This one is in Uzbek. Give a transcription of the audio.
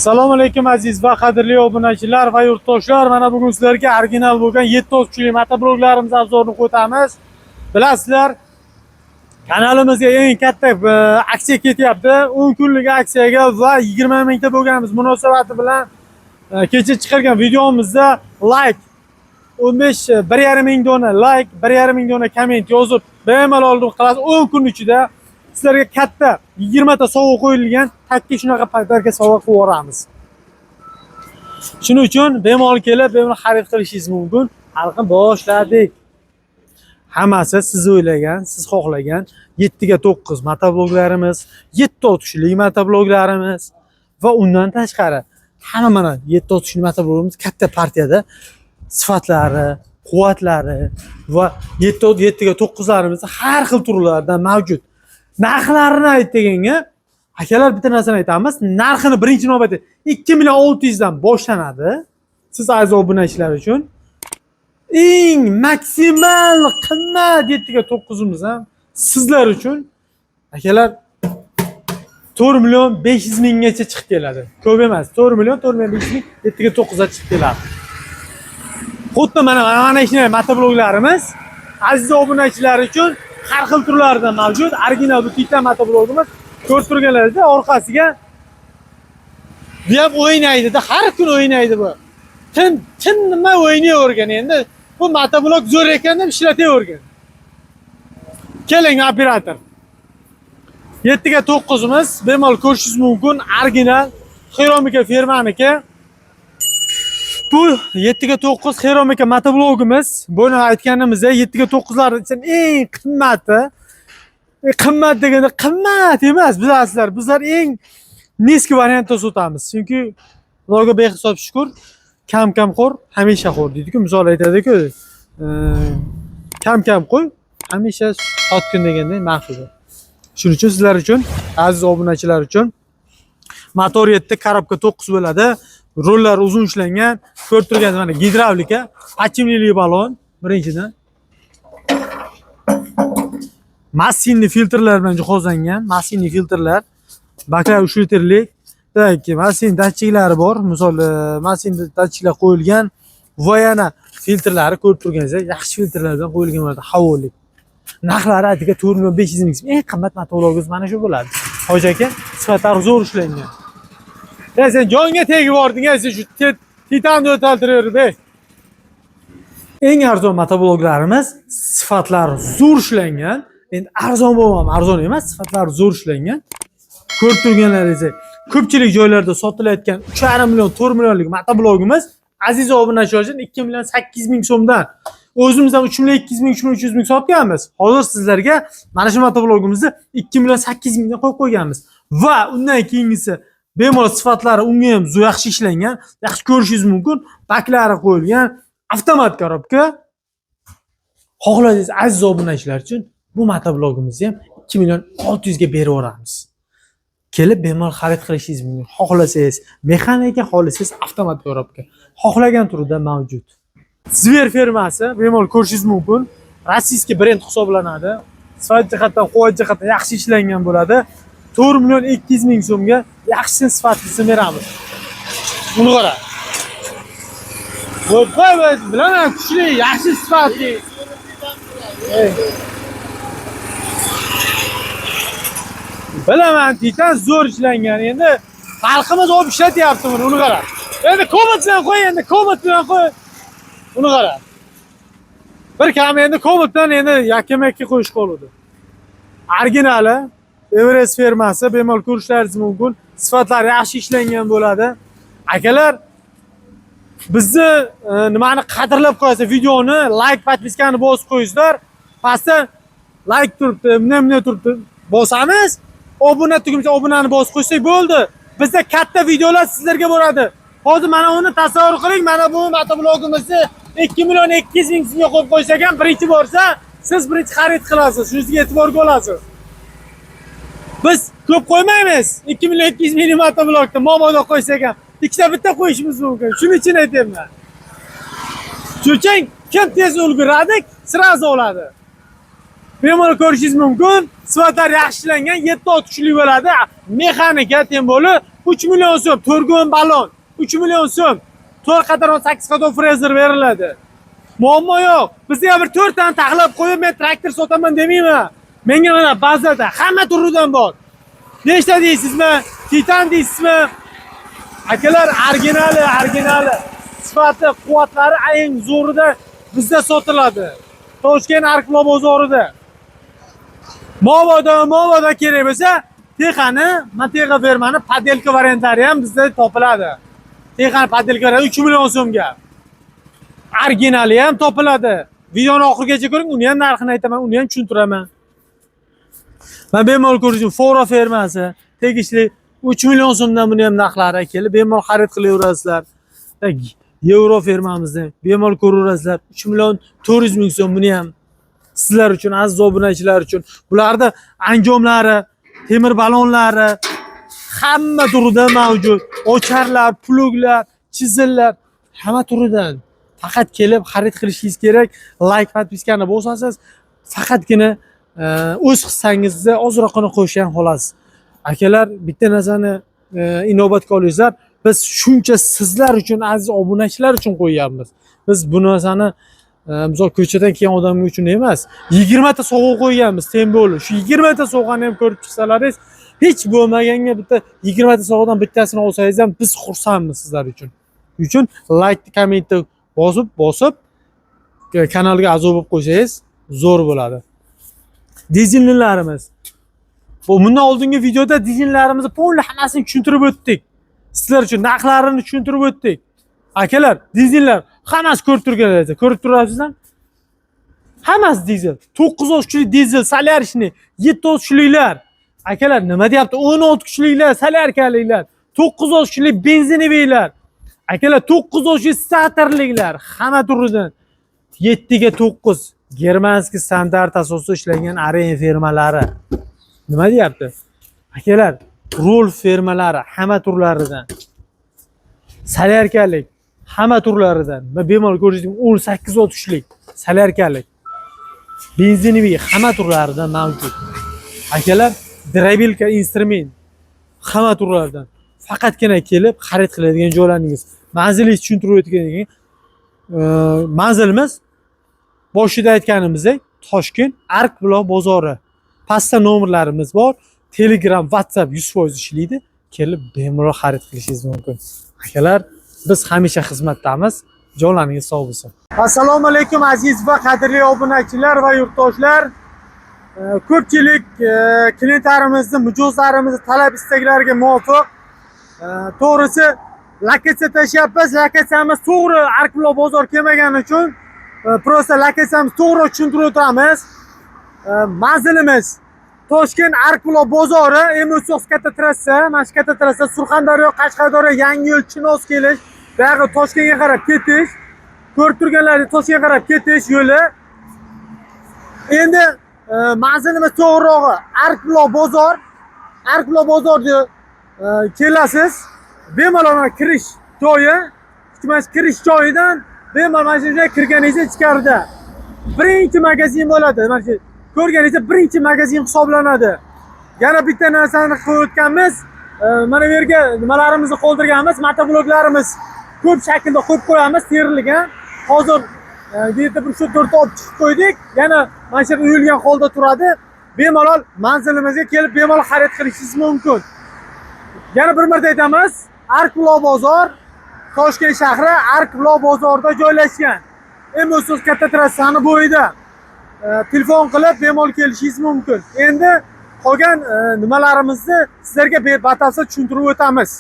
Assalomu alaykum aziz va qadrli obunachilar va yurtdoshlar. Mana bugun sizlarga original bo'lgan 7 kuchli motobloglarimiz obzorini o'tamiz. Bilasizlar, kanalimizga eng katta aksiya ketyapti. 10 kunlik aksiyaga va 20 mingta bo'lganmiz munosabati bilan kecha chiqargan videomizda like 1,5 ming dona like, 1,5 ming dona komment yozib bemalol qilasiz. 10 kun ichida sizlarga katta 20 ta sovg'a qo'yilgan, takki shunaqa paytlarga sovg'a qilib yuboramiz. Shuning uchun bemalol kelib, bemalol xarid qilishingiz mumkin. Halqin boshladik. Hammasi siz o'ylagan, siz xohlagan 7 ga 9 motobloglarimiz, 7 tushli motobloglarimiz va undan tashqari hamma mana 7 tushli motobloglarimiz katta partiyada sifatlari, quvvatlari va 7 ga 9larimiz har xil turlardan mavjud. Narxlarini aytganga, akalar bitta narsani aytamiz. Narxini birinchi navbatda 2,600,000 dan boshlanadi. Siz aziz obunachilar uchun eng maksimal qimmat 7 ga 9'imiz ham sizlar uchun akalar 4,500,000gacha chiqib keladi. Ko'p emas. 4,500,000 7 ga 9 ga chiqib keladi. Xuddi mana shunday motobloglarimiz aziz obunachilar uchun har xil turlarda mavjud. Original bu Titan motoblogimiz ko'rib turganlaringizda orqasiga deb o'ynaydi-da, har kun o'ynaydi bu. Tin nima o'ynayvergan endi. Bu motoblog zo'r ekan deb ishlatavergan. Keling operator. 7 ga 9'imiz bemalol ko'rishingiz mumkin. Original Xeromika firmaniki. Bu 7 ga 9 Xeromika motoblogimiz. Buni aytganimizda 7 ga 9'lar uchun eng qimmati. Qimmat deganda qimmat emas, bilasizlar. Bizlar eng niski variantda sotamiz. Chunki Xudoga behisob shukr, kam qo'r, hamisha qo'r deydi-ku, misol aytadi-ku. Kam qo'y, hamisha sotgin deganday ma'qul. Shuning uchun sizlar uchun, aziz obunachilar uchun motor 7, korobka 9 bo'ladi. Rollar uzun ishlangan, ko'rib turganingiz mana gidravlika, ochimli balon birinchidan. Massinli filtrlar bilan jihozlangan, massinli filtrlar, baklar 3 litrlik, yoki massin datchiklari bor. Misol, massin datchiklar qo'yilgan va yana filtrlari ko'rib turganingizdek, yaxshi filtrlar bilan qo'yilgan bo'ladi, havolik. Narxlari aytiga 4,500,000 eng qimmat motoblogimiz mana shu bo'ladi. Hoji aka, sifatlari zo'r ishlangan. Sen jonga tegib bording, sen shu Titanni o'taltirib ber. Eng arzon motobloglarimiz sifatlari zo'r ishlangan. Endi arzon bo'lmam, arzon emas, sifatlari zo'r ishlangan. Ko'rib turganlaringizdek, ko'pchilik joylarda sotilayotgan 3,5 million, 4 millionlik motoblogimiz aziz obunachilar uchun 2,800,000 so'mdan. O'zimizdan 3,200,000, 3,300,000 sotganmiz. Hozir sizlarga mana shu motoblogimizni 2,800,000 dan qo'yib qo'yganmiz. Va undan keyingisi bemalol sifatlari unga ham yaxshi ishlangan, yaxshi ko'rishingiz mumkin. Baklari qo'yilgan, avtomat korobka. Xohlasangiz aziz obunachilar uchun bu motoblogimizni ham 2,600,000 ga berib yuboramiz. Kelib bemalol xarid qilishingiz mumkin. Xohlasangiz mexanika, xohlasangiz avtomat korobka. Xohlagan turida mavjud. Zver firmasi bemalol ko'rishingiz mumkin. Rossiyskiy brend hisoblanadi. Sifat jihatdan, quvvat jihatdan yaxshi ishlangan bo'ladi. 4,200,000 so'mga yaxshi sifatlisini beramiz. Buni qara. Voy, bilaman, kuchli, yaxshi sifatli. Bilaman, Titan zo'r ishlangan. Endi xalqimiz olib ishlatyapti buni, uni qara. Endi komment bilan qo'y, Uni qara. Bir kam endi kommentdan endi yakka-makka qo'yish qoladi. Originali Everest firmasi, bemalol ko'rishlaringiz mumkin. Sifatlari yaxshi ishlangan bo'ladi. Akalar, bizni nimani qadrlab qo'yasiz, videoni like, podpiskani bosib qo'yingizlar. Pastda like turibdi, nima turibdi, bosamiz. Obuna tugmasi, obunani bosib qo'ysak bo'ldi. Bizda katta videolar sizlarga bo'ladi. Hozir mana uni tasavvur qiling, mana bu motoblogimizni 2,200,000 so'mga qo'yib qo'ysak ham birinchi borsa, siz birinchi xarid qilasiz. Shunisiga e'tiborga olasiz. Biz ko'p qo'ymaymiz. 2,200,000 motoblogda momoda qo'ysak ham ikkita bitta qo'yishimiz mumkin. Shuning uchun aytayman. Shuning kim tez ulguradi, sirazi oladi. Bemalol ko'rishingiz mumkin. Sifatlar yaxshilangan, 7 kuchli bo'ladi. Mexanika tem bo'lib 3 million so'm turgun balon, 3 million so'm 4 qadar 8 qadar frezer beriladi. Muammo yo'q. Bizga bir 4 tani taxlab qo'yib men traktor sotaman demayman. Menga mana bazada hamma turidan bor. Nechta deysizmi? Titan deysizmi? Akalar originali. Sifati, quvvatlari eng zo'rida bizda sotiladi. Toshkent Arqlo bozorida. Movoda kerak bo'lsa, Texani, Matexa fermani padelka variantlari ham bizda topiladi. Texani padelkalari 3 million so'mga. Originali ham topiladi. Videoni oxirigacha ko'ring, uni ham narxini aytaman, uni ham tushuntiraman. Men bemalol ko'rishim, Fora fermasi tegishli 3 million so'mdan buni ham narxlari kelib, bemalol xarid qilaverasizlar. Euro fermamizni bemalol ko'raverasizlar. 3 million 400 ming so'm buni ham sizlar uchun, aziz obunachilar uchun. Bularda anjomlari, temir balonlari hamma turida mavjud. Ocharlar, pluglar, chizillar hamma turidan. Faqat kelib xarid qilishingiz kerak. Like, podpiskani bosasiz, faqatgina o'z hissangizni ozroqini qo'shgan xolos. Akalar, bitta narsani inobatga olasizlar. Biz shuncha sizlar uchun, aziz obunachilar uchun qo'yganmiz. Biz bu narsani misol ko'chadan kelgan odamlar uchun emas, 20 ta sovg'a qo'yganmiz, tem bo'lib. Shu 20 ta sovg'ani ham ko'rib chiqsalaringiz, hech bo'lmaganga bitta 20 ta sovg'adan bittasini olsangiz ham biz xursandmiz sizlar uchun. Uchun like, kommentni bosib kanalga a'zo bo'lib qo'ysangiz zo'r bo'ladi. Dizellarimiz. Bundan oldingi videoda dizellarimizni to'liq hammasini tushuntirib o'tdik. Sizlar uchun narxlarini tushuntirib o'tdik. Akalar, dizellar hammasi ko'rib turganingizda, ko'rib turasizlar. Hammasi dizel. 9 kuchli dizel, solyarishni, 7 kuchlilar. Akalar, nima deyapti? 16 kuchlilar, solyarkaliklar, 9 kuchli benziniviylar. Akalar, 9 kuchli starterliklar, hamma turidan 7 ga 9 Germanskiy standart asosida ishlangan Aren fermalari. Nima deyapti? Akalar, Rolf fermalari hamma turlaridan. Solyarkalik hamma turlaridan. Men bemalol ko'rsatdim, 18 kuchlik solyarkalik. Benziniviy hamma turlaridan mavjud. Akalar, drabilka instrument hamma turlaridan. Faqatgina kelib xarid qiladigan joylaringiz. Manzilingiz tushuntirib o'tgandan keyin manzilimiz boshida aytganimizdek Toshkent Arqlo bozori. Pastda nomerlarimiz bor. Telegram, WhatsApp 100% ishlaydi. Kelib bemalol xarid qilishingiz mumkin. Akalar, biz hamisha xizmatdamiz. Jonlaringiz sog' bo'lsin. Assalomu alaykum aziz va qadrli obunachilar va yurtdoshlar. Ko'pchilik klientlarimizni, mijozlarimizni talab istaklariga muvofiq to'g'risi lokatsiya tashyapmiz. Lokatsiyamiz to'g'ri Arqlo bozor kelmagani uchun prosta lokatsiyamiz to'g'ri tushuntirib o'tamiz. Manzilimiz Toshkent Arqlo bozori, M30 katta trassa, mana shu katta trassa Surxondaryo, Qashqadaryo, Yangiyo'l, Chinoz kelish, buyog'i Toshkentga qarab ketish, ko'rib turganlaringiz Toshkentga qarab ketish yo'li. Endi manzilimiz to'g'rirog'i Arqlo bozor. Arqlo bozorga kelasiz. Bemalol kirish joyi, mana kirish joyidan bemalol mana shu yerga kirganingizda ichkarida birinchi magazin bo'ladi. Mana shu ko'rganingizda birinchi magazin hisoblanadi. Yana bitta narsani qilib o'tganmiz. Mana bu yerga nimalarimizni qoldirganmiz, motobloklarimiz ko'p shaklda qo'yib qo'yamiz, terilgan. Hozir yerda bir shu 4 ta olib chiqib qo'ydik. Yana mana shu uyilgan holda turadi. Bemalol manzilimizga kelib bemalol xarid qilishingiz mumkin. Yana bir marta aytamiz, Arqlo bozor, Toshkent shahri Arqlo bozorida joylashgan. M30 katta trassani bo'yida. Telefon qilib bemalol kelishingiz mumkin. Endi qolgan nimalarimizni sizlarga batafsil tushuntirib o'tamiz.